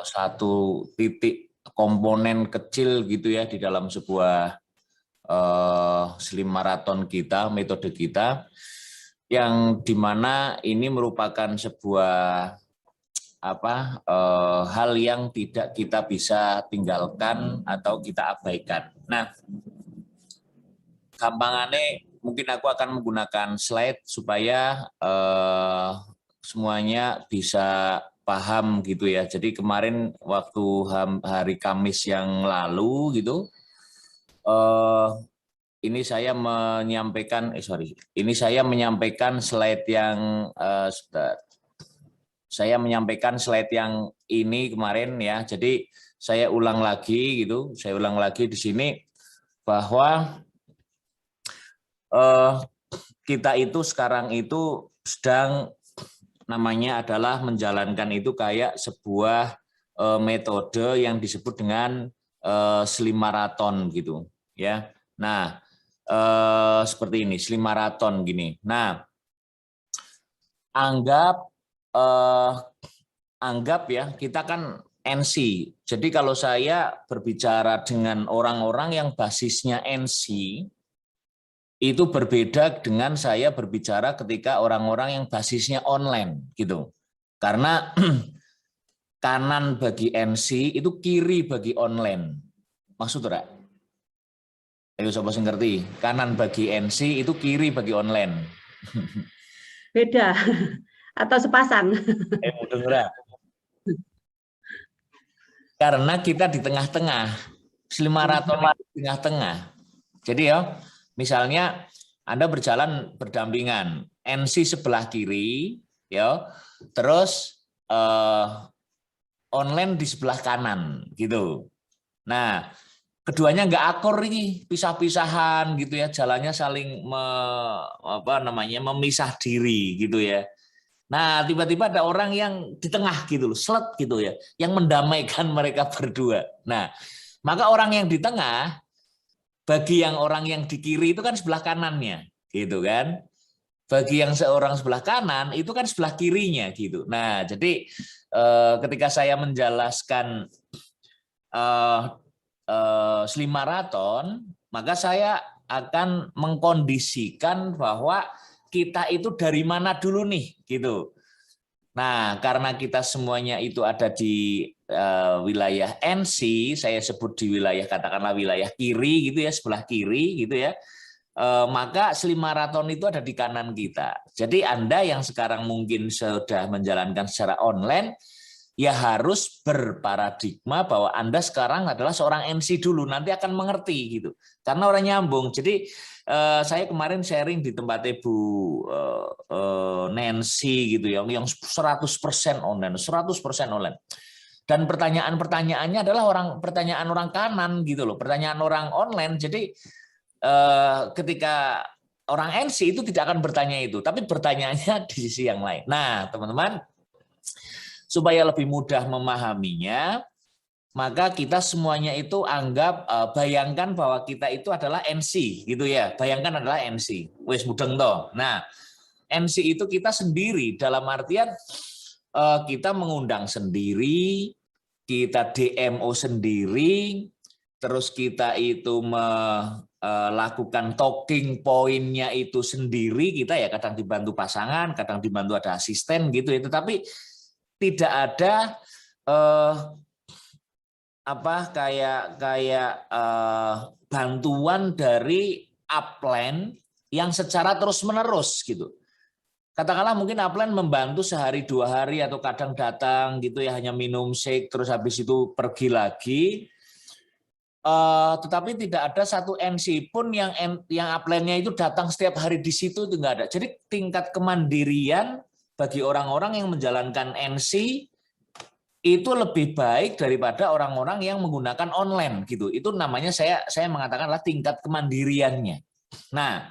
satu titik komponen kecil gitu ya di dalam sebuah slim marathon kita, metode kita, yang dimana ini merupakan sebuah hal yang tidak kita bisa tinggalkan atau kita abaikan. Nah, gampangannya mungkin aku akan menggunakan slide supaya semuanya bisa paham gitu ya. Jadi kemarin waktu hari Kamis yang lalu gitu, ini saya menyampaikan, ini saya menyampaikan slide yang saya menyampaikan slide yang ini kemarin ya. Jadi saya ulang lagi gitu, saya ulang lagi di sini bahwa kita itu sekarang itu sedang namanya adalah menjalankan itu kayak sebuah metode yang disebut dengan slim marathon gitu ya. Nah, seperti ini slim marathon gini. Nah, anggap ya kita kan NC. Jadi kalau saya berbicara dengan orang-orang yang basisnya NC, itu berbeda dengan saya berbicara ketika orang-orang yang basisnya online gitu. Karena kanan bagi NC itu kiri bagi online. Maksud enggak? Ayo sobat sing ngerti. Kanan bagi NC itu kiri bagi online. Beda atau sepasang? Mudah enggak? Karena kita di tengah-tengah. Slim marathon di tengah-tengah. Jadi ya, misalnya Anda berjalan berdampingan, NC sebelah kiri, ya, terus online di sebelah kanan, gitu. Nah, keduanya nggak akur ini, pisah-pisahan, gitu ya, jalannya saling memisah diri, gitu ya. Nah, tiba-tiba ada orang yang di tengah gitu loh, slet gitu ya, yang mendamaikan mereka berdua. Nah, maka orang yang di tengah, bagi yang orang yang di kiri itu kan sebelah kanannya, gitu kan. Bagi yang seorang sebelah kanan itu kan sebelah kirinya gitu. Nah, jadi ketika saya menjelaskan slim marathon, maka saya akan mengkondisikan bahwa kita itu dari mana dulu nih, gitu. Nah, karena kita semuanya itu ada di wilayah NC, saya sebut di wilayah katakanlah wilayah kiri gitu ya, sebelah kiri gitu ya. Maka slim marathon itu ada di kanan kita. Jadi Anda yang sekarang mungkin sudah menjalankan secara online, ya harus berparadigma bahwa Anda sekarang adalah seorang NC dulu, nanti akan mengerti gitu. Karena orang nyambung. Jadi saya kemarin sharing di tempat Bu Nancy gitu ya, yang 100% online, 100% online. Dan pertanyaan-pertanyaannya adalah pertanyaan orang kanan gitu loh, pertanyaan orang online. Jadi ketika orang NC itu tidak akan bertanya itu, tapi bertanyaannya di sisi yang lain. Nah, teman-teman, supaya lebih mudah memahaminya, maka kita semuanya itu anggap bayangkan bahwa kita itu adalah NC gitu ya. Bayangkan adalah NC. Wes mudeng toh. Nah, NC itu kita sendiri dalam artian kita mengundang sendiri, kita DMO sendiri, terus kita itu melakukan talking point-nya itu sendiri, kita ya kadang dibantu pasangan, kadang dibantu ada asisten gitu ya, tetapi tidak ada bantuan dari upline yang secara terus-menerus gitu. Katakanlah mungkin upline membantu sehari 2 hari atau kadang datang gitu ya, hanya minum shake terus habis itu pergi lagi. Tetapi tidak ada satu NC pun yang upline-nya itu datang setiap hari di situ, itu nggak ada. Jadi tingkat kemandirian bagi orang-orang yang menjalankan NC itu lebih baik daripada orang-orang yang menggunakan online gitu. Itu namanya saya mengatakanlah tingkat kemandiriannya. Nah,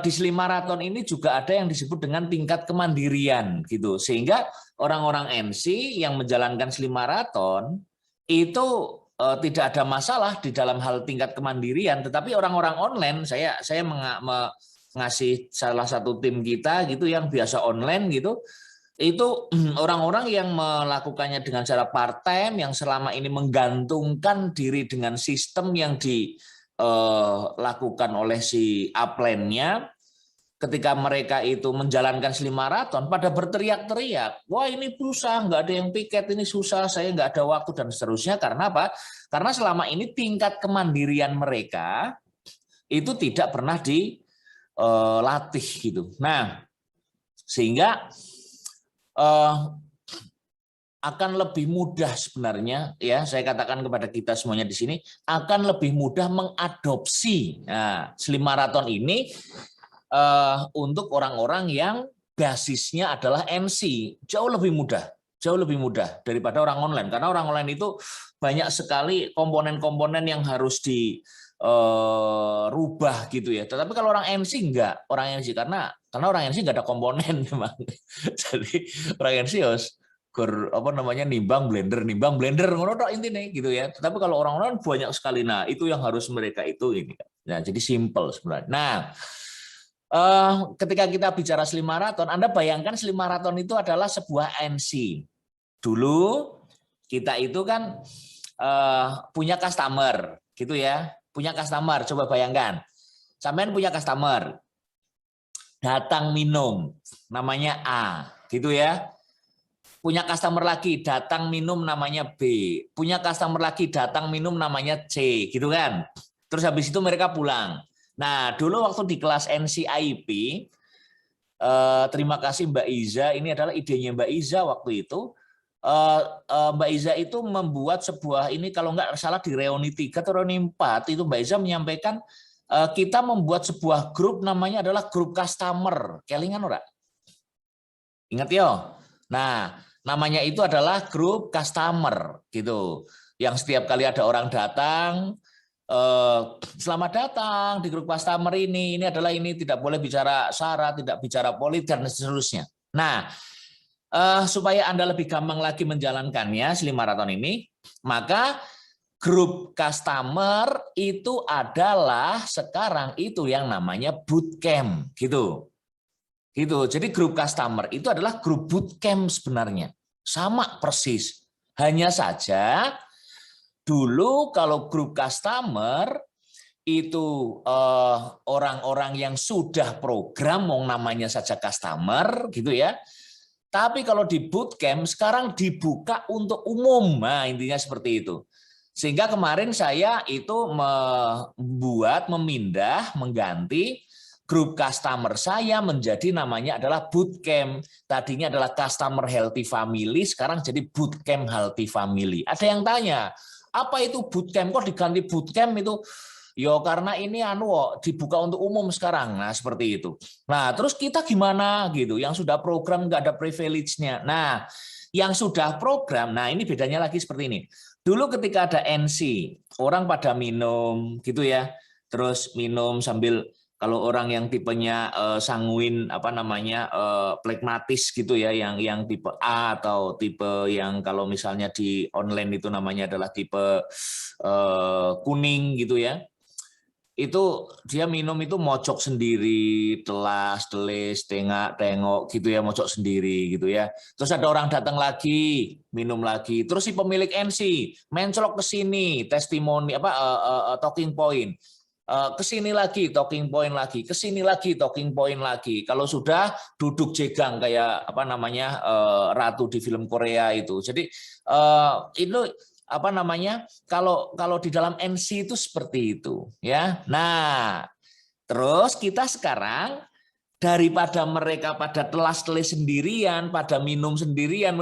di slim marathon ini juga ada yang disebut dengan tingkat kemandirian gitu. Sehingga orang-orang NC yang menjalankan slim marathon itu tidak ada masalah di dalam hal tingkat kemandirian, tetapi orang-orang online saya ngasih salah satu tim kita gitu yang biasa online gitu, itu orang-orang yang melakukannya dengan cara part-time, yang selama ini menggantungkan diri dengan sistem yang dilakukan oleh si upline-nya. Ketika mereka itu menjalankan maraton, pada berteriak-teriak, wah ini susah, nggak ada yang piket, ini susah, saya nggak ada waktu, dan seterusnya. Karena apa? Karena selama ini tingkat kemandirian mereka itu tidak pernah dilatih gitu. Nah, sehingga akan lebih mudah sebenarnya, ya saya katakan kepada kita semuanya di sini, akan lebih mudah mengadopsi maraton ini untuk orang-orang yang basisnya adalah MC. Jauh lebih mudah daripada orang online, karena orang online itu banyak sekali komponen-komponen yang harus dirubah gitu ya. Tetapi kalau orang MC enggak, orang MC karena orang MC enggak ada komponen memang. Jadi orang MC harus nimbang blender ngono tok intine gitu ya. Tetapi kalau orang-orang banyak sekali, nah itu yang harus mereka itu ini. Nah, jadi simple sebenarnya. Nah, ketika kita bicara maraton, Anda bayangkan maraton itu adalah sebuah MC. Dulu kita itu kan punya customer gitu ya. Punya customer, coba bayangkan. Sampean punya customer. Datang minum, namanya A, gitu ya. Punya customer lagi, datang minum namanya B. Punya customer lagi, datang minum namanya C, gitu kan. Terus habis itu mereka pulang. Nah, dulu waktu di kelas NCIP, terima kasih Mbak Iza, ini adalah idenya Mbak Iza waktu itu. Mbak Iza itu membuat sebuah, ini kalau nggak salah di reuni 3 atau reuni 4, itu Mbak Iza menyampaikan kita membuat sebuah grup, namanya adalah grup customer. Kelingan ora? Ingat ya? Nah, namanya itu adalah grup customer gitu. Yang setiap kali ada orang datang, selamat datang di grup customer ini adalah ini, tidak boleh bicara sara, tidak bicara politik dan seterusnya. Nah, supaya Anda lebih gampang lagi menjalankannya maraton ini, maka grup customer itu adalah sekarang itu yang namanya bootcamp gitu. Gitu. Jadi grup customer itu adalah grup bootcamp sebenarnya. Sama persis. Hanya saja dulu kalau grup customer itu orang-orang yang sudah program, mau namanya saja customer gitu ya. Tapi kalau di bootcamp sekarang dibuka untuk umum. Nah, intinya seperti itu. Sehingga kemarin saya itu mengganti grup customer saya menjadi namanya adalah bootcamp. Tadinya adalah customer healthy family, sekarang jadi bootcamp healthy family. Ada yang tanya, apa itu bootcamp? Kok diganti bootcamp itu? Yo karena ini dibuka untuk umum sekarang. Nah, seperti itu. Nah, terus kita gimana gitu? Yang sudah program nggak ada privilege-nya. Nah, yang sudah program, nah ini bedanya lagi seperti ini. Dulu ketika ada NC, orang pada minum gitu ya. Terus minum sambil, kalau orang yang tipenya sanguin plekmatis gitu ya, yang tipe A atau tipe yang kalau misalnya di online itu namanya adalah tipe kuning gitu ya. Itu dia minum itu mocok sendiri, telas-telis, tengok gitu ya, mocok sendiri gitu ya. Terus ada orang datang lagi, minum lagi. Terus si pemilik NC mencolok ke sini, testimoni talking point. Ke sini lagi talking point lagi, ke sini lagi talking point lagi. Kalau sudah duduk jegang kayak ratu di film Korea itu. Jadi itu kalau di dalam NC itu seperti itu ya. Nah, terus kita sekarang daripada mereka pada telas-telis sendirian, pada minum sendirian,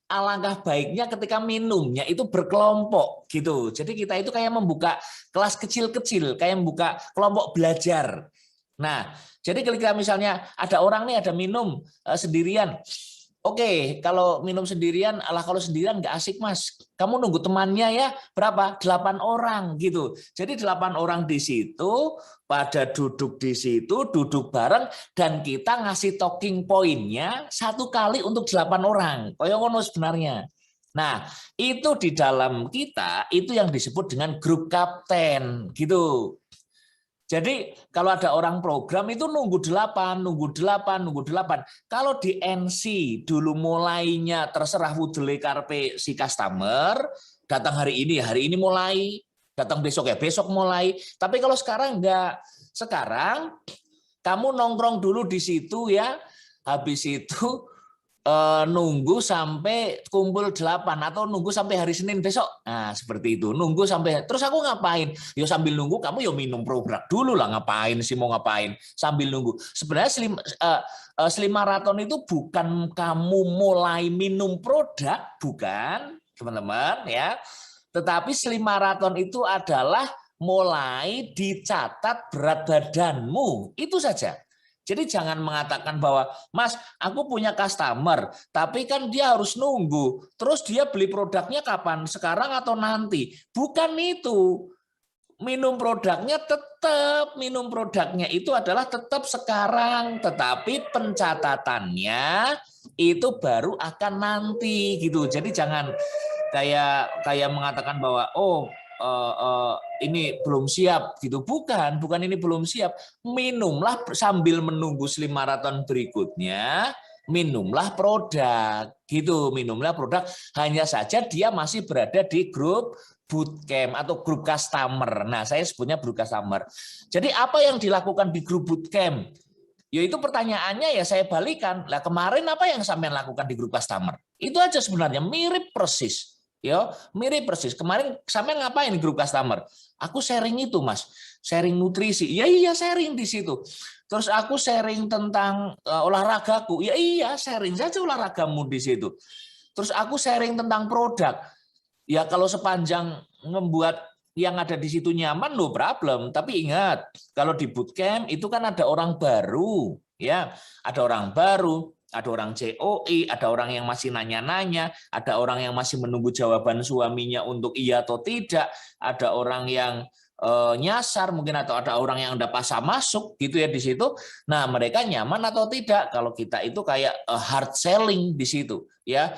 alangkah baiknya ketika minumnya itu berkelompok gitu. Jadi kita itu kayak membuka kelas kecil-kecil, kayak membuka kelompok belajar. Nah, jadi ketika misalnya ada orang nih ada minum sendirian, oke, kalau minum sendirian, kalau sendirian nggak asik Mas. Kamu nunggu temannya ya, berapa? 8 orang gitu. Jadi 8 orang di situ, pada duduk di situ, duduk bareng, dan kita ngasih talking point-nya 1 kali untuk 8 orang. Kayak ngono sebenarnya. Nah, itu di dalam kita, itu yang disebut dengan grup kapten gitu. Jadi kalau ada orang program itu nunggu 8, nunggu 8, nunggu 8. Kalau di NC dulu mulainya terserah wudele karpe si customer, datang hari ini mulai, datang besok ya besok mulai. Tapi kalau sekarang enggak. Sekarang kamu nongkrong dulu di situ ya, habis itu nunggu sampai kumpul 8 atau nunggu sampai hari Senin besok. Nah, seperti itu. Nunggu sampai terus aku ngapain? Ya sambil nunggu kamu ya minum produk dulu lah, ngapain sih mau ngapain sambil nunggu. Sebenarnya slim marathon itu bukan kamu mulai minum produk, bukan, teman-teman ya. Tetapi slim marathon itu adalah mulai dicatat berat badanmu. Itu saja. Jadi jangan mengatakan bahwa, Mas, aku punya customer, tapi kan dia harus nunggu. Terus dia beli produknya kapan? Sekarang atau nanti? Bukan itu. Minum produknya itu adalah tetap sekarang, tetapi pencatatannya itu baru akan nanti gitu. Jadi jangan kayak mengatakan bahwa ini belum siap gitu, bukan ini belum siap. Minumlah sambil menunggu slim marathon berikutnya, minumlah produk gitu, minumlah produk. Hanya saja dia masih berada di grup bootcamp atau grup customer. Nah, saya sebutnya grup customer. Jadi apa yang dilakukan di grup bootcamp? Yaitu pertanyaannya ya saya balikan. Lah kemarin apa yang sampean lakukan di grup customer? Itu aja sebenarnya, mirip persis. Ya, mirip persis. Kemarin sampean ngapain di grup customer? Aku sharing itu, Mas. Sharing nutrisi. Ya iya, sharing di situ. Terus aku sharing tentang olahragaku. Ya iya, sharing saja olahragamu di situ. Terus aku sharing tentang produk. Ya kalau sepanjang membuat yang ada di situ nyaman, no problem. Tapi ingat, kalau di bootcamp itu kan ada orang baru, ya, ada orang baru, ada orang COI, ada orang yang masih nanya-nanya, ada orang yang masih menunggu jawaban suaminya untuk iya atau tidak, ada orang yang nyasar mungkin, atau ada orang yang udah pasang masuk gitu ya di situ. Nah, mereka nyaman atau tidak? Kalau kita itu kayak hard selling di situ, ya.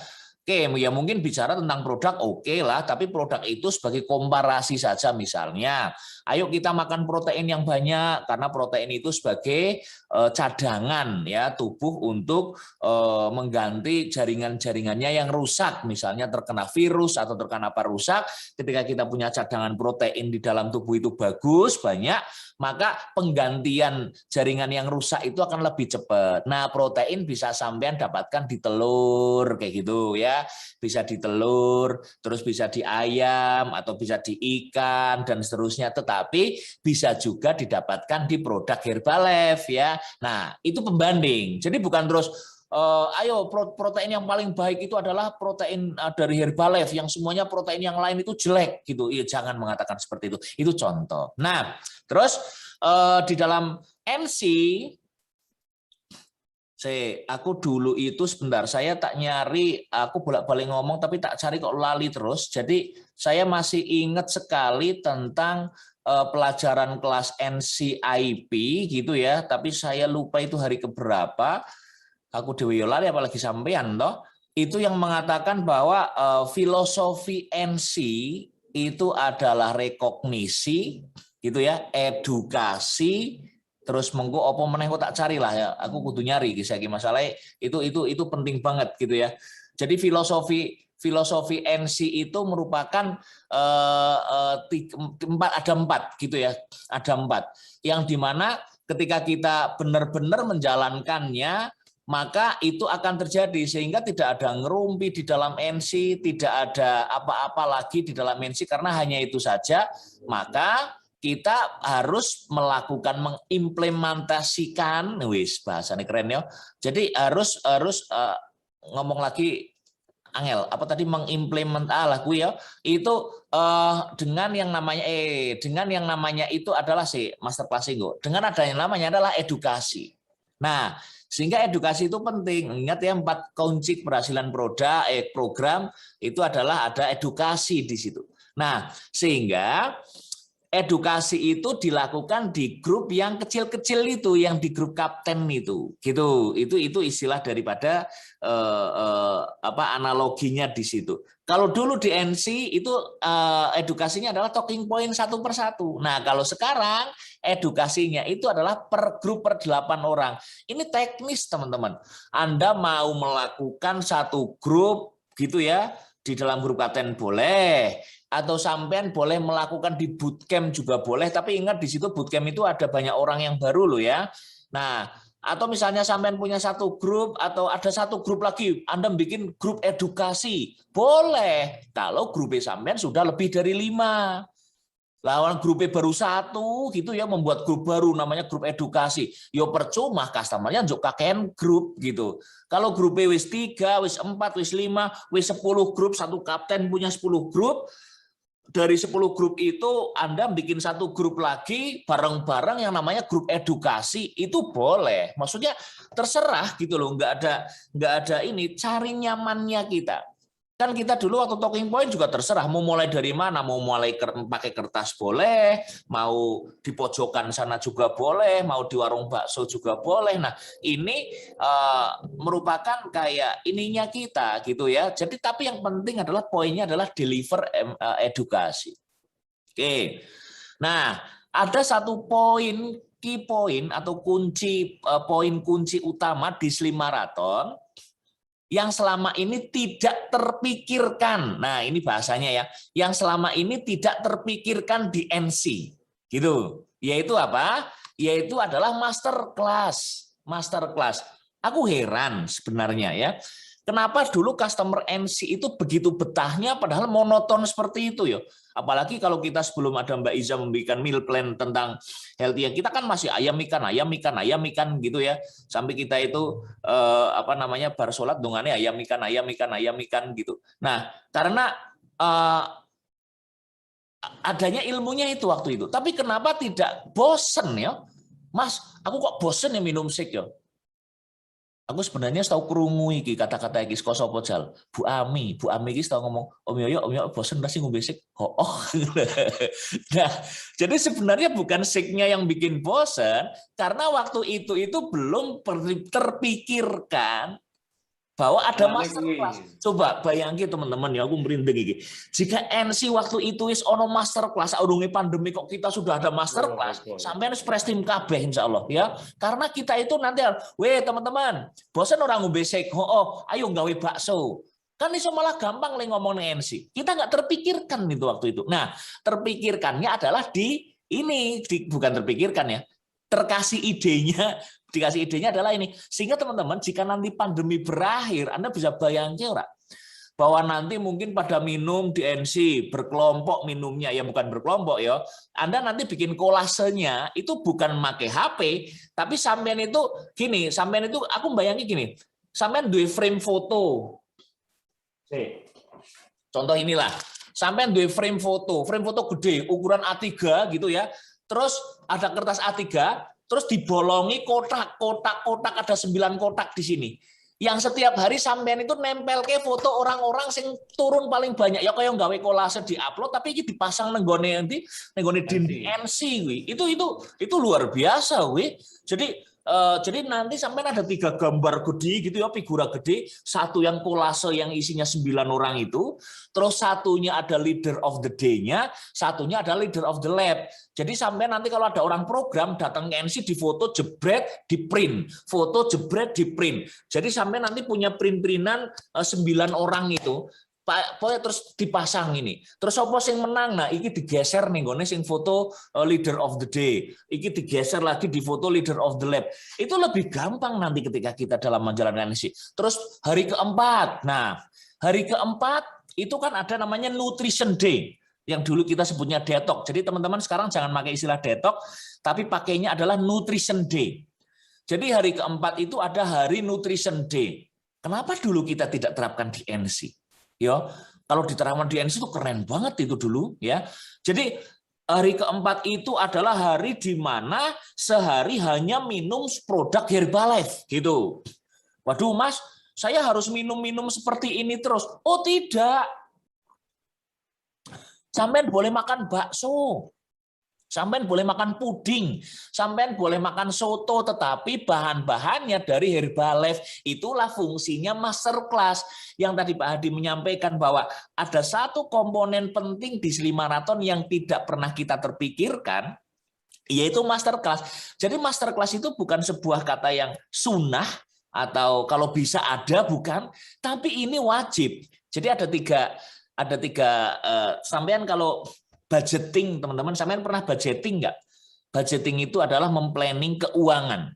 Oke, ya mungkin bicara tentang produk oke lah, tapi produk itu sebagai komparasi saja. Misalnya, ayo kita makan protein yang banyak, karena protein itu sebagai cadangan ya tubuh untuk mengganti jaringan-jaringannya yang rusak, misalnya terkena virus atau terkena apa rusak. Ketika kita punya cadangan protein di dalam tubuh itu bagus, banyak, maka penggantian jaringan yang rusak itu akan lebih cepat. Nah, protein bisa sampean dapatkan di telur kayak gitu ya. Bisa di telur, terus bisa di ayam, atau bisa di ikan, dan seterusnya. Tetapi bisa juga didapatkan di produk Herbalife ya. Nah, itu pembanding. Jadi bukan terus ayo protein yang paling baik itu adalah protein dari Herbalife, yang semuanya protein yang lain itu jelek gitu. Ya, jangan mengatakan seperti itu. Itu contoh. Nah, terus di dalam NC, aku dulu itu sebentar, saya tak nyari, aku bolak-balik ngomong tapi tak cari kok lali terus. Jadi saya masih ingat sekali tentang pelajaran kelas NCIP gitu ya, tapi saya lupa itu hari keberapa. Aku dewe lali apalagi sampean toh. Itu yang mengatakan bahwa filosofi NC itu adalah rekognisi gitu ya, edukasi. Terus mengko opo meneh kok tak cari lah ya, aku kudu nyari iki masalah itu penting banget gitu ya. Jadi filosofi NC itu merupakan ada empat gitu ya, ada empat yang dimana ketika kita benar-benar menjalankannya maka itu akan terjadi, sehingga tidak ada ngerumpi di dalam NC, tidak ada apa-apa lagi di dalam NC, karena hanya itu saja. Maka kita harus melakukan mengimplementasikan, wis bahasanya keren ya. Jadi harus ngomong lagi angel apa tadi, mengimplementasikan ya itu dengan yang namanya itu adalah master class dengan ada yang namanya adalah edukasi. Nah, sehingga edukasi itu penting. Ingat ya, 4 kunci keberhasilan program itu adalah ada edukasi di situ. Nah, sehingga edukasi itu dilakukan di grup yang kecil-kecil itu, yang di grup kapten itu, gitu. Itu istilah daripada analoginya di situ. Kalau dulu di NC itu edukasinya adalah talking point satu persatu. Nah, kalau sekarang edukasinya itu adalah per grup per 8 orang. Ini teknis, teman-teman. Anda mau melakukan satu grup gitu ya, di dalam grup kapten boleh, atau sampean boleh melakukan di bootcamp juga boleh, tapi ingat di situ bootcamp itu ada banyak orang yang baru loh ya. Nah, atau misalnya sampean punya satu grup atau ada satu grup lagi, Anda bikin grup edukasi, boleh kalau grup sampean sudah lebih dari 5. Lawan grupnya baru 1 gitu ya, membuat grup baru namanya grup edukasi. Yo percuma customernya njuk kakean grup gitu. Kalau grupnya wis 3, wis 4, wis 5, wis 10 grup, satu kapten punya 10 grup. Dari 10 grup itu Anda bikin satu grup lagi bareng-bareng yang namanya grup edukasi, itu boleh. Maksudnya terserah gitu loh, nggak ada ini, cari nyamannya kita. Kan kita dulu waktu talking point juga terserah mau mulai dari mana, mau mulai pakai kertas boleh, mau di pojokan sana juga boleh, mau di warung bakso juga boleh. Nah, ini merupakan kayak ininya kita gitu ya. Jadi tapi yang penting adalah poinnya adalah deliver edukasi. Oke. Nah, ada satu poin key point atau poin kunci utama di Slim Marathon yang selama ini tidak terpikirkan. Nah, ini bahasanya ya. Yang selama ini tidak terpikirkan di NC. Gitu. Yaitu apa? Yaitu adalah masterclass. Masterclass. Aku heran sebenarnya ya. Kenapa dulu customer NC itu begitu betahnya padahal monoton seperti itu ya. Apalagi kalau kita sebelum ada Mbak Iza memberikan meal plan tentang healthy, kita kan masih ayam ikan gitu ya. Sampai kita itu bar sholat dongannya ayam ikan gitu. Nah, karena adanya ilmunya itu waktu itu. Tapi kenapa tidak bosen ya? Mas, aku kok bosen ya minum shake ya? Aku sebenarnya tahu krungu iki kata-kata iki saka sapa jal. Bu Ami iki tahu ngomong, Om Yoyo bosen pasti ngombe sik. Oh. Nah, jadi sebenarnya bukan siknya yang bikin bosen, karena waktu itu belum terpikirkan bahwa ada masterclass. Coba bayangin teman-teman ya, aku merinding iki. Jika NC waktu itu is ono masterclass, urunge pandemi kok kita sudah ada masterclass, sampai harus press tim kabeh insyaallah ya. Karena kita itu nanti, teman-teman, bosan orang ngombe shake, ayo gawe bakso. Kan iso malah gampang le ngomong NC. Kita nggak terpikirkan itu waktu itu. Nah, terpikirkannya adalah bukan terpikirkan ya. Dikasih idenya adalah ini. Sehingga teman-teman, jika nanti pandemi berakhir, Anda bisa bayangin ora? Bahwa nanti mungkin pada minum di NC, berkelompok minumnya, ya bukan berkelompok ya. Anda nanti bikin kolasenya, itu bukan pakai HP, tapi sampean itu aku bayangin gini, sampean duwe frame foto. Contoh inilah, sampean duwe frame foto gede, ukuran A3 gitu ya. Terus ada kertas A3, terus dibolongi kotak ada 9 kotak di sini. Yang setiap hari sampean itu nempel ke foto orang-orang sing turun paling banyak. Ya kayak gawe kolase di-upload tapi ini dipasang nenggone dinding NC kuwi. Itu luar biasa kuwi. Jadi nanti sampai ada 3 gambar gede gitu ya, figura gede, satu yang kolase yang isinya 9 orang itu, terus satunya ada leader of the day-nya, satunya ada leader of the lab. Jadi sampai nanti kalau ada orang program datang ke NC, di foto jebret, di print, foto jebret, di print. Jadi sampai nanti punya print-printan 9 orang itu. Pokoknya terus dipasang ini. Terus apa sing menang? Nah, iki digeser nih gone sing foto leader of the day. Iki digeser lagi di foto leader of the lab. Itu lebih gampang nanti ketika kita dalam menjalankan ini. Terus hari keempat. Nah, hari keempat itu kan ada namanya nutrition day yang dulu kita sebutnya detox. Jadi teman-teman sekarang jangan pakai istilah detox, tapi pakainya adalah nutrition day. Jadi hari keempat itu ada hari nutrition day. Kenapa dulu kita tidak terapkan di NC? Ya, kalau diterapkan di NC itu keren banget itu dulu ya. Jadi hari keempat itu adalah hari di mana sehari hanya minum produk Herbalife gitu. Waduh Mas, saya harus minum seperti ini terus. Oh tidak. Sampean boleh makan bakso. Sampean boleh makan puding, sampean boleh makan soto, tetapi bahan-bahannya dari Herbalife. Itulah fungsinya masterclass. Yang tadi Pak Hadi menyampaikan bahwa ada satu komponen penting di Slim Marathon yang tidak pernah kita terpikirkan, yaitu masterclass. Jadi masterclass itu bukan sebuah kata yang sunnah, atau kalau bisa ada, bukan, tapi ini wajib. Jadi ada tiga sampean kalau budgeting, teman-teman, sampean pernah budgeting nggak? Budgeting itu adalah memplanning keuangan.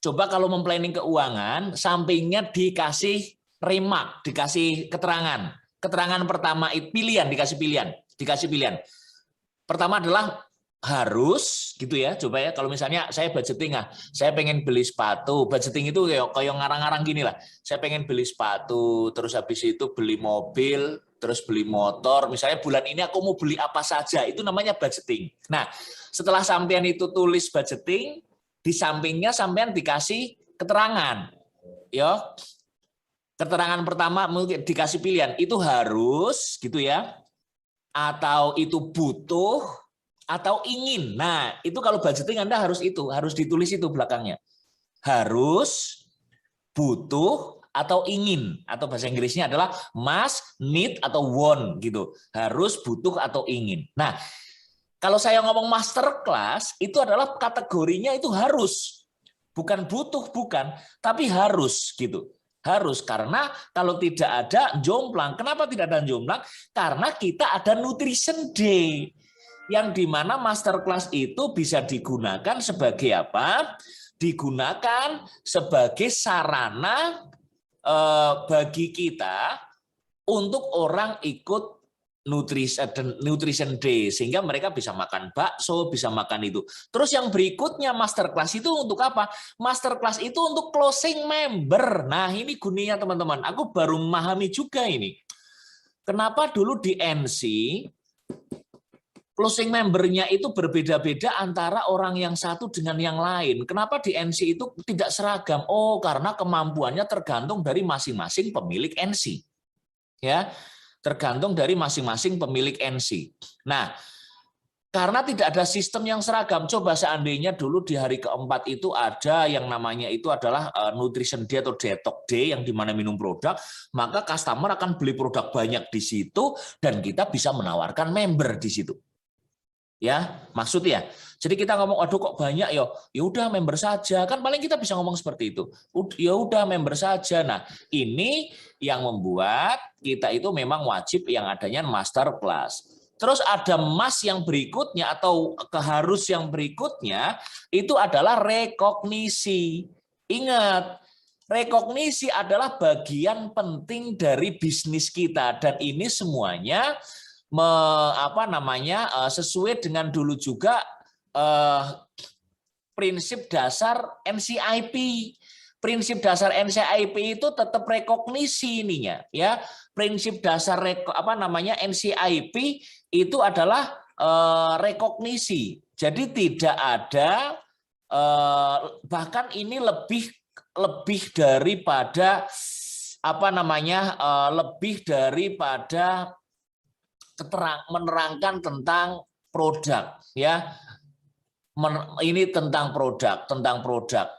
Coba kalau memplanning keuangan, sampingnya dikasih remark, dikasih keterangan. Keterangan pertama itu dikasih pilihan. Pertama adalah harus, gitu ya. Coba ya, kalau misalnya saya budgeting, saya pengen beli sepatu. Budgeting itu kayak ngarang-ngarang gini lah. Saya pengen beli sepatu, terus habis itu beli mobil, terus beli motor. Misalnya bulan ini aku mau beli apa saja, itu namanya budgeting. Nah, setelah sampean itu tulis budgeting, di sampingnya sampean dikasih keterangan. Ya. Keterangan pertama mungkin dikasih pilihan, itu harus, gitu ya. Atau itu butuh, atau ingin. Nah, itu kalau budgeting Anda harus ditulis itu belakangnya. Harus, butuh, atau ingin. Atau bahasa Inggrisnya adalah must, need, atau want gitu. Harus, butuh, atau ingin. Nah, kalau saya ngomong masterclass, itu adalah kategorinya itu harus. Bukan butuh, bukan, tapi harus gitu. Harus, karena kalau tidak ada jomplang. Kenapa tidak ada jomplang? Karena kita ada Nutrition Day, yang dimana masterclass itu bisa digunakan sebagai apa? Digunakan sebagai sarana bagi kita untuk orang ikut Nutrition Day, sehingga mereka bisa makan bakso, bisa makan itu. Terus yang berikutnya masterclass itu untuk apa? Masterclass itu untuk closing member. Nah, ini gunanya teman-teman. Aku baru memahami juga ini. Kenapa dulu di NC closing membernya itu berbeda-beda antara orang yang satu dengan yang lain. Kenapa di NC itu tidak seragam? Oh, karena kemampuannya tergantung dari masing-masing pemilik NC. Ya, tergantung dari masing-masing pemilik NC. Nah, karena tidak ada sistem yang seragam, coba seandainya dulu di hari keempat itu ada yang namanya itu adalah Nutrition Day atau Detox Day, yang dimana minum produk, maka customer akan beli produk banyak di situ dan kita bisa menawarkan member di situ. Ya, maksudnya. Jadi kita ngomong, aduh kok banyak ya udah member saja. Kan paling kita bisa ngomong seperti itu. Ya udah member saja. Nah, ini yang membuat kita itu memang wajib yang adanya masterclass. Terus ada mas yang berikutnya atau keharus yang berikutnya itu adalah rekognisi. Ingat, rekognisi adalah bagian penting dari bisnis kita, dan ini semuanya sesuai dengan dulu juga prinsip dasar NCIP. Prinsip dasar NCIP itu tetap rekognisi ininya, ya. Prinsip dasar NCIP itu adalah rekognisi. Jadi tidak ada bahkan ini lebih daripada lebih daripada menerangkan tentang produk, ya. Ini tentang produk.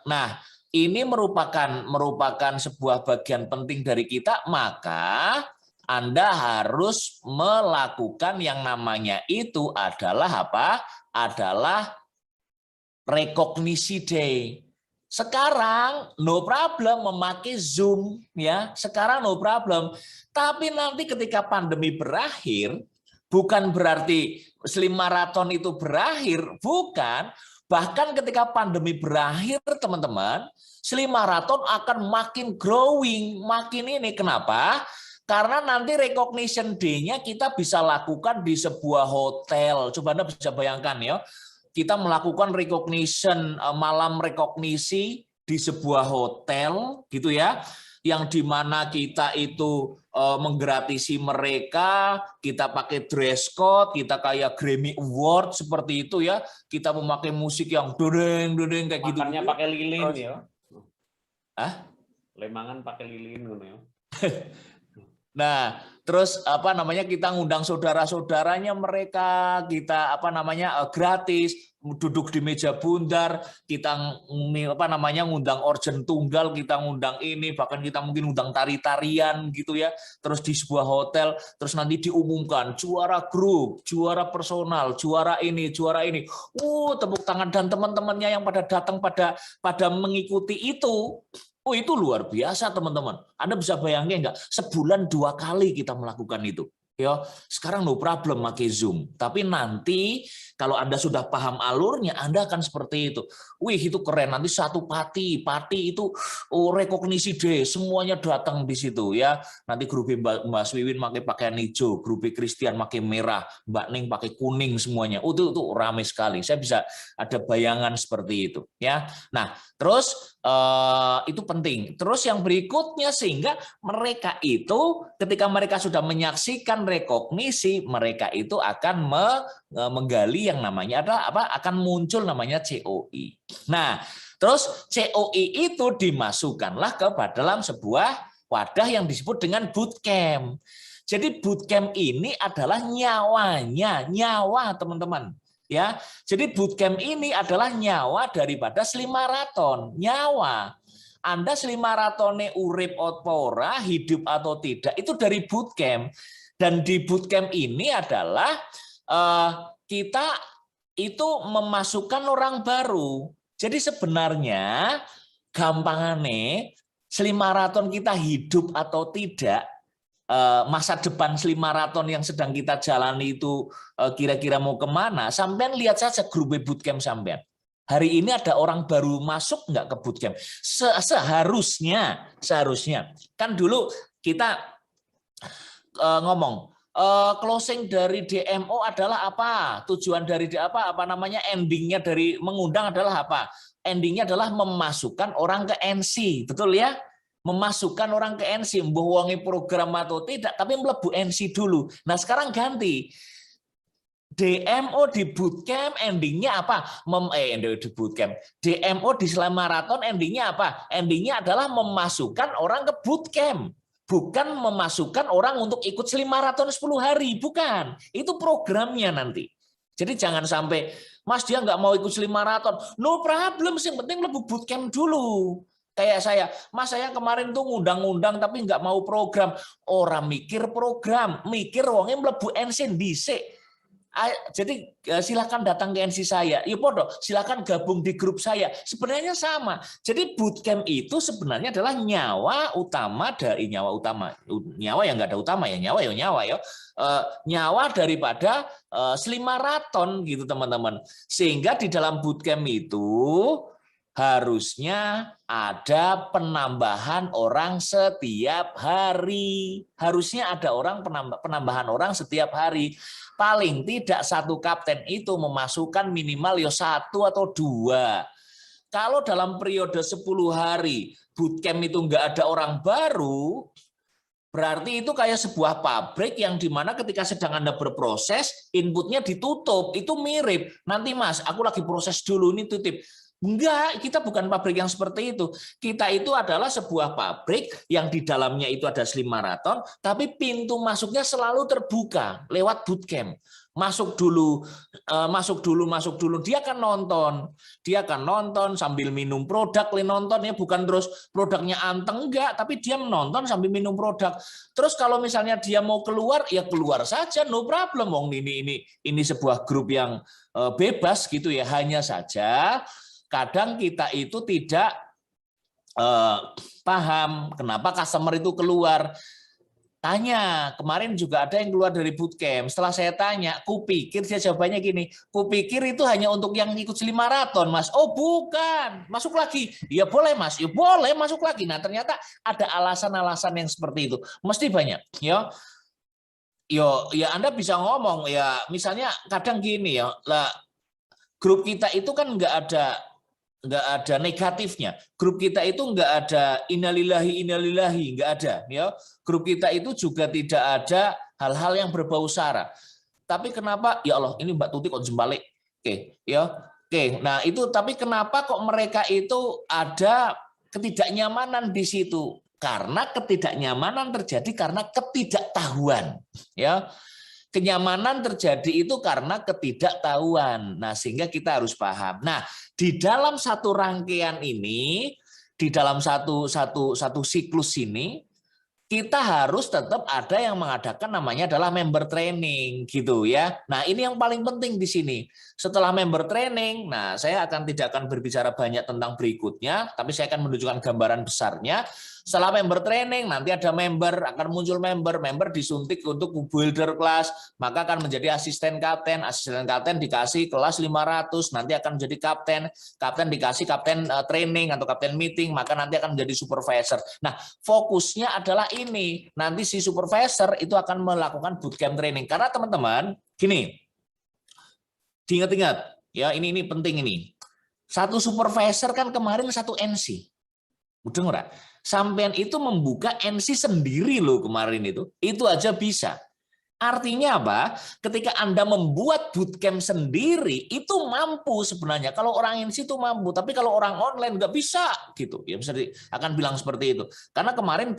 Nah, ini merupakan sebuah bagian penting dari kita, maka Anda harus melakukan yang namanya itu adalah apa? Adalah rekognisi day. Sekarang no problem memakai Zoom, ya. Sekarang no problem. Tapi nanti ketika pandemi berakhir, bukan berarti Slim Marathon itu berakhir, bukan. Bahkan ketika pandemi berakhir, teman-teman, Slim Marathon akan makin growing, makin ini. Kenapa? Karena nanti recognition day-nya kita bisa lakukan di sebuah hotel. Coba Anda bisa bayangkan ya. Kita melakukan malam rekognisi di sebuah hotel gitu ya, yang dimana kita itu menggratisi mereka, kita pakai dress code, kita kayak Grammy Award seperti itu ya, kita memakai musik yang dodeng kayak gitu. Makannya pakai lilin ya. Lemangan pakai lilin gitu ya. Nah, terus apa namanya kita ngundang saudara-saudaranya mereka, kita apa namanya gratis duduk di meja bundar, kita apa namanya ngundang organ tunggal, kita ngundang ini, bahkan kita mungkin ngundang tari-tarian gitu ya. Terus di sebuah hotel, terus nanti diumumkan juara grup, juara personal, juara ini, juara ini. Tepuk tangan dan teman-temannya yang pada datang pada mengikuti itu. Itu luar biasa teman-teman. Anda bisa bayangin nggak? Sebulan 2 kali kita melakukan itu. Ya, sekarang no problem pakai Zoom. Tapi nanti kalau Anda sudah paham alurnya, Anda akan seperti itu. Wih, itu keren. Nanti satu pati itu rekognisi deh, semuanya datang di situ ya. Nanti grup Mbak Swiwin pakai pakaian hijau, grup Christian pakai merah, Mbak Ning pakai kuning semuanya. Itu ramai sekali. Saya bisa ada bayangan seperti itu ya. Nah, terus itu penting. Terus yang berikutnya sehingga mereka itu ketika mereka sudah menyaksikan rekognisi, mereka itu akan menggali yang namanya akan muncul namanya COI. Nah, terus COI itu dimasukkanlah ke dalam sebuah wadah yang disebut dengan bootcamp. Jadi bootcamp ini adalah nyawa teman-teman. Ya, jadi bootcamp ini adalah nyawa daripada slimaraton, nyawa. Anda slimaratone urip otpora, hidup atau tidak, itu dari bootcamp. Dan di bootcamp ini adalah kita itu memasukkan orang baru. Jadi sebenarnya gampangannya slimaraton kita hidup atau tidak, masa depan slimaraton yang sedang kita jalani itu kira-kira mau kemana, sampean lihat saja grup bootcamp sampean. Hari ini ada orang baru masuk nggak ke bootcamp? Seharusnya kan dulu kita ngomong closing dari DMO adalah apa? Tujuan dari apa namanya endingnya dari mengundang adalah apa? Endingnya adalah memasukkan orang ke NC, betul ya? Memasukkan orang ke NC, membohongi program atau tidak, tapi melebu NC dulu. Nah sekarang ganti. DMO di bootcamp endingnya apa? Di bootcamp. DMO di slimaraton endingnya apa? Endingnya adalah memasukkan orang ke bootcamp. Bukan memasukkan orang untuk ikut slimaraton 10 hari, bukan. Itu programnya nanti. Jadi jangan sampai, Mas dia nggak mau ikut slimaraton. No problem, yang penting lebih bootcamp dulu. Kayak saya, Mas saya kemarin tuh ngundang-ngundang tapi nggak mau program. Orang mikir program, mikir wongnya mlebu ensin dhisik. Jadi silakan datang ke NC saya, ya podo, silakan gabung di grup saya. Sebenarnya sama. Jadi bootcamp itu sebenarnya adalah nyawa utama dari nyawa yang nggak ada utama ya, nyawa daripada slimaraton gitu teman-teman. Sehingga di dalam bootcamp itu harusnya ada penambahan orang setiap hari. Harusnya ada penambahan orang setiap hari. Paling tidak satu kapten itu memasukkan minimal 1 atau 2. Kalau dalam periode 10 hari bootcamp itu nggak ada orang baru, berarti itu kayak sebuah pabrik yang dimana ketika sedang Anda berproses, inputnya ditutup. Itu mirip. Nanti Mas, aku lagi proses dulu, ini tutup. Enggak, kita bukan pabrik yang seperti itu. Kita itu adalah sebuah pabrik yang di dalamnya itu ada slimaraton, tapi pintu masuknya selalu terbuka lewat bootcamp. Masuk dulu. Dia akan nonton sambil minum produk, nontonnya bukan terus produknya anteng, enggak, tapi dia menonton sambil minum produk. Terus kalau misalnya dia mau keluar, ya keluar saja, no problem. Ini sebuah grup yang bebas gitu ya, hanya saja kadang kita itu tidak paham kenapa customer itu keluar. Tanya, kemarin juga ada yang keluar dari bootcamp. Setelah saya tanya, kupikir dia jawabannya gini, kupikir itu hanya untuk yang ikut slimaraton, Mas. Oh, bukan. Masuk lagi. Ya boleh, Mas. Ya boleh masuk lagi. Nah, ternyata ada alasan-alasan yang seperti itu. Mesti banyak, ya. Ya Anda bisa ngomong ya, misalnya kadang gini ya. Lah grup kita itu kan nggak ada negatifnya. Grup kita itu nggak ada innalillahi, nggak ada. Ya, grup kita itu juga tidak ada hal-hal yang berbau sara. Tapi kenapa? Ya Allah, ini Mbak Tuti kok jembalik. Oke, ya, oke. Nah itu, tapi kenapa kok mereka itu ada ketidaknyamanan di situ? Karena ketidaknyamanan terjadi karena ketidaktahuan. Ya, kenyamanan terjadi itu karena ketidaktahuan. Nah, sehingga kita harus paham. Nah, di dalam satu rangkaian ini, di dalam satu siklus ini, kita harus tetap ada yang mengadakan namanya adalah member training gitu ya. Nah, ini yang paling penting di sini. Setelah member training, nah saya tidak akan berbicara banyak tentang berikutnya, tapi saya akan menunjukkan gambaran besarnya. Setelah member training, nanti ada member, akan muncul member disuntik untuk builder kelas, maka akan menjadi asisten kapten dikasih kelas 500, nanti akan menjadi kapten dikasih kapten training atau kapten meeting, maka nanti akan menjadi supervisor. Nah, fokusnya adalah ini. Nanti si supervisor itu akan melakukan bootcamp training. Karena teman-teman, gini, diingat-ingat, ya ini penting ini. Satu supervisor kan kemarin satu NC. Udah nggak? Sampean itu membuka NC sendiri loh kemarin itu aja bisa. Artinya apa? Ketika Anda membuat bootcamp sendiri, itu mampu sebenarnya. Kalau orang NC itu mampu, tapi kalau orang online nggak bisa gitu. Ya bisa akan bilang seperti itu. Karena kemarin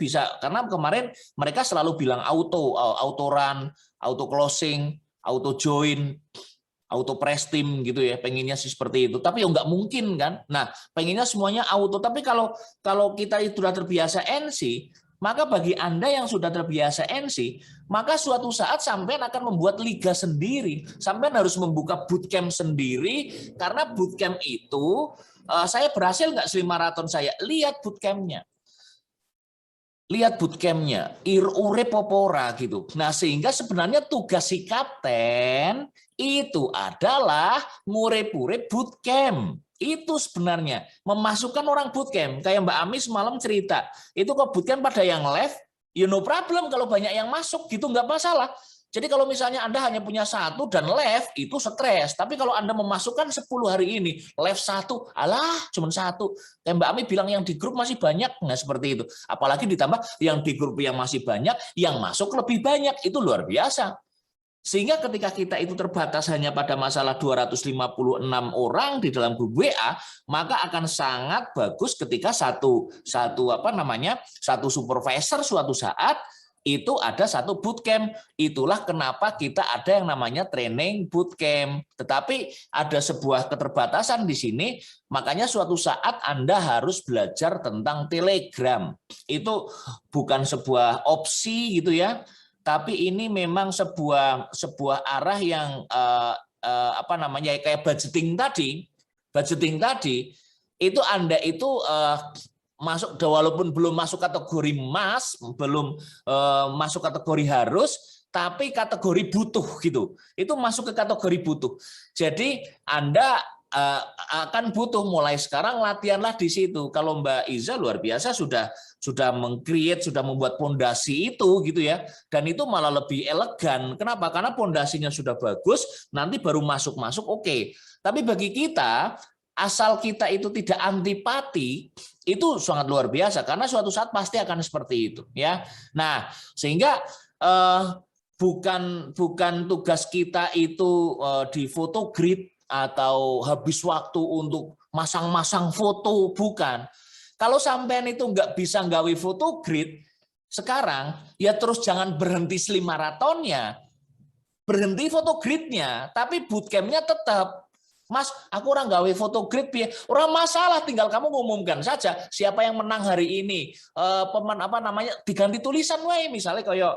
mereka selalu bilang auto run, auto closing, auto join, auto press team gitu ya, pengennya sih seperti itu. Tapi ya nggak mungkin kan. Nah, pengennya semuanya auto. Tapi kalau kita sudah terbiasa NC, maka bagi Anda yang sudah terbiasa NC, maka suatu saat sampean akan membuat liga sendiri. Sampean harus membuka bootcamp sendiri, karena bootcamp itu, saya berhasil nggak maraton saya? Lihat bootcampnya. Lihat bootcampnya, ure popora gitu. Nah, sehingga sebenarnya tugas si kapten itu adalah ngure-pure bootcamp. Itu sebenarnya memasukkan orang bootcamp. Kayak Mbak Ami semalam cerita, itu kok bootcamp pada yang live, no problem kalau banyak yang masuk gitu, nggak masalah. Jadi kalau misalnya Anda hanya punya satu dan live, itu stres. Tapi kalau Anda memasukkan 10 hari ini, live satu, alah cuma satu. Kayak Mbak Ami bilang yang di grup masih banyak, nggak seperti itu. Apalagi ditambah yang di grup yang masih banyak, yang masuk lebih banyak, itu luar biasa. Sehingga ketika kita itu terbatas hanya pada masalah 256 orang di dalam grup WA, maka akan sangat bagus ketika satu supervisor suatu saat itu ada satu bootcamp. Itulah kenapa kita ada yang namanya training bootcamp. Tetapi ada sebuah keterbatasan di sini, makanya suatu saat Anda harus belajar tentang Telegram. Itu bukan sebuah opsi gitu ya, tapi ini memang sebuah arah yang kayak budgeting tadi. Budgeting tadi itu Anda itu masuk, walaupun belum masuk kategori emas, belum masuk kategori harus, tapi kategori butuh gitu. Itu masuk ke kategori butuh. Jadi Anda akan butuh mulai sekarang, latihanlah di situ. Kalau Mbak Iza luar biasa sudah meng-create, sudah membuat pondasi itu gitu ya. Dan itu malah lebih elegan. Kenapa? Karena pondasinya sudah bagus, nanti baru masuk oke. Tapi bagi kita, asal kita itu tidak antipati, itu sangat luar biasa, karena suatu saat pasti akan seperti itu ya. Nah, sehingga bukan tugas kita itu di photogrid atau habis waktu untuk masang-masang foto, bukan. Kalau sampean itu nggak bisa nggawe photogrid sekarang, ya terus jangan berhenti maratonnya, berhenti photogridnya, tapi bootcampnya tetap. Mas, aku orang gawe photogrid, orang masalah, tinggal kamu ngumumkan saja siapa yang menang hari ini. Diganti tulisan wae, misalnya kayak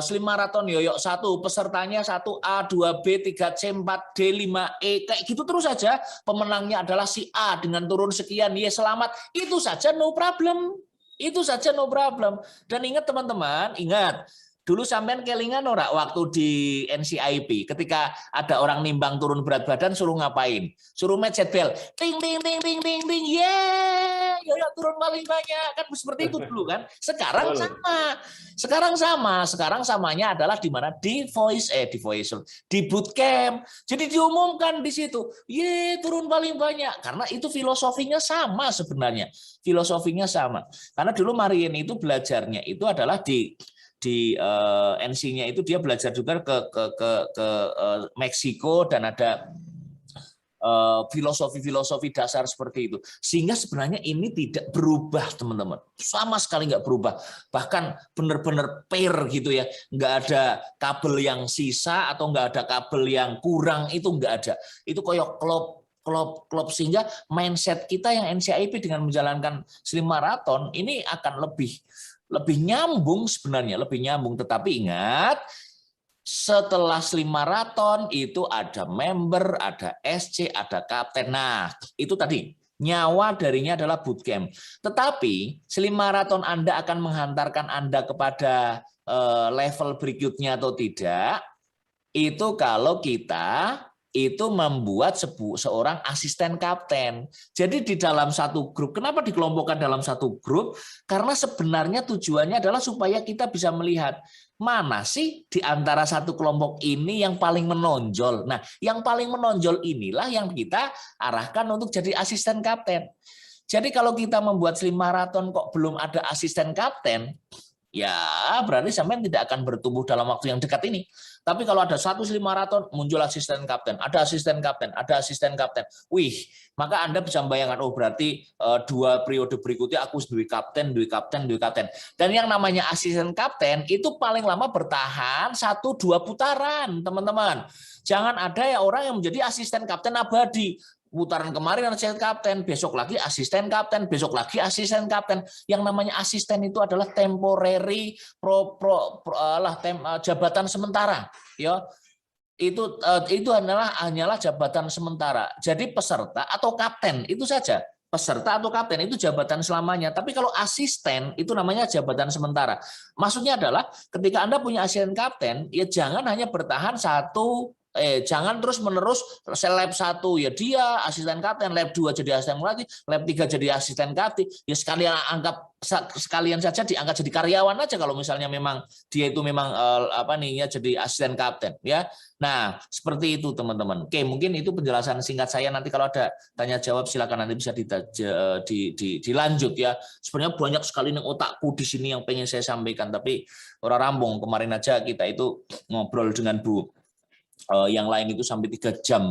slim marathon yoyok 1, pesertanya 1A, 2B, 3C, 4D, 5E, kayak gitu terus saja. Pemenangnya adalah si A dengan turun sekian, ya selamat. Itu saja no problem. Itu saja no problem. Dan ingat teman-teman, ingat. Dulu sampean kelingan ora waktu di NCIP, ketika ada orang nimbang turun berat badan suruh ngapain? Suruh mencet bel. Ting ting ting ting ting ting. Yeay, yoyo turun paling banyak. Kan seperti itu dulu kan. Sekarang sama. Sekarang samanya adalah di mana? Di bootcamp. Jadi diumumkan di situ. Yeay, turun paling banyak. Karena itu filosofinya sama sebenarnya. Filosofinya sama. Karena dulu Marien itu belajarnya itu adalah di NC-nya itu dia belajar juga ke Meksiko, dan ada filosofi-filosofi dasar seperti itu. Sehingga sebenarnya ini tidak berubah, teman-teman. Sama sekali nggak berubah. Bahkan benar-benar pair gitu ya. Nggak ada kabel yang sisa atau nggak ada kabel yang kurang, itu nggak ada. Itu koyok klop, sehingga mindset kita yang NCIP dengan menjalankan Slim Marathon ini akan lebih nyambung sebenarnya, lebih nyambung. Tetapi ingat, setelah Slim Marathon itu ada member, ada SC, ada kapten. Nah, itu tadi nyawa darinya adalah bootcamp. Tetapi Slim Marathon Anda akan menghantarkan Anda kepada level berikutnya atau tidak, itu kalau kita itu membuat seorang asisten kapten. Jadi di dalam satu grup, kenapa dikelompokkan dalam satu grup? Karena sebenarnya tujuannya adalah supaya kita bisa melihat mana sih di antara satu kelompok ini yang paling menonjol. Nah, yang paling menonjol inilah yang kita arahkan untuk jadi asisten kapten. Jadi kalau kita membuat Slim Marathon kok belum ada asisten kapten, ya berarti sampean tidak akan bertumbuh dalam waktu yang dekat ini. Tapi kalau ada satu Slim Marathon, muncul asisten kapten, ada asisten kapten, ada asisten kapten. Wih, maka Anda bisa membayangkan, oh berarti 2 periode berikutnya aku duwe kapten, duwe kapten, duwe kapten. Dan yang namanya asisten kapten itu paling lama bertahan 1-2 putaran, teman-teman. Jangan ada ya orang yang menjadi asisten kapten abadi. Putaran kemarin asisten kapten, besok lagi asisten kapten, besok lagi asisten kapten. Yang namanya asisten itu adalah temporary jabatan sementara, ya. Itu hanyalah jabatan sementara. Jadi peserta atau kapten itu saja. Peserta atau kapten itu jabatan selamanya. Tapi kalau asisten itu namanya jabatan sementara. Maksudnya adalah ketika Anda punya asisten kapten, ya jangan hanya bertahan jangan terus menerus lab 1 ya dia asisten kapten, lab 2 jadi asisten pelatih, lab 3 jadi asisten kapten. Ya sekalian saja diangkat jadi karyawan aja kalau misalnya memang dia itu memang jadi asisten kapten, ya. Nah, seperti itu teman-teman. Oke, mungkin itu penjelasan singkat saya. Nanti kalau ada tanya jawab silakan nanti bisa dilanjut ya. Sebenarnya banyak sekali yang otakku di sini yang pengen saya sampaikan, tapi orang rambung. Kemarin aja kita itu ngobrol dengan Bu yang lain itu sampai 3 jam.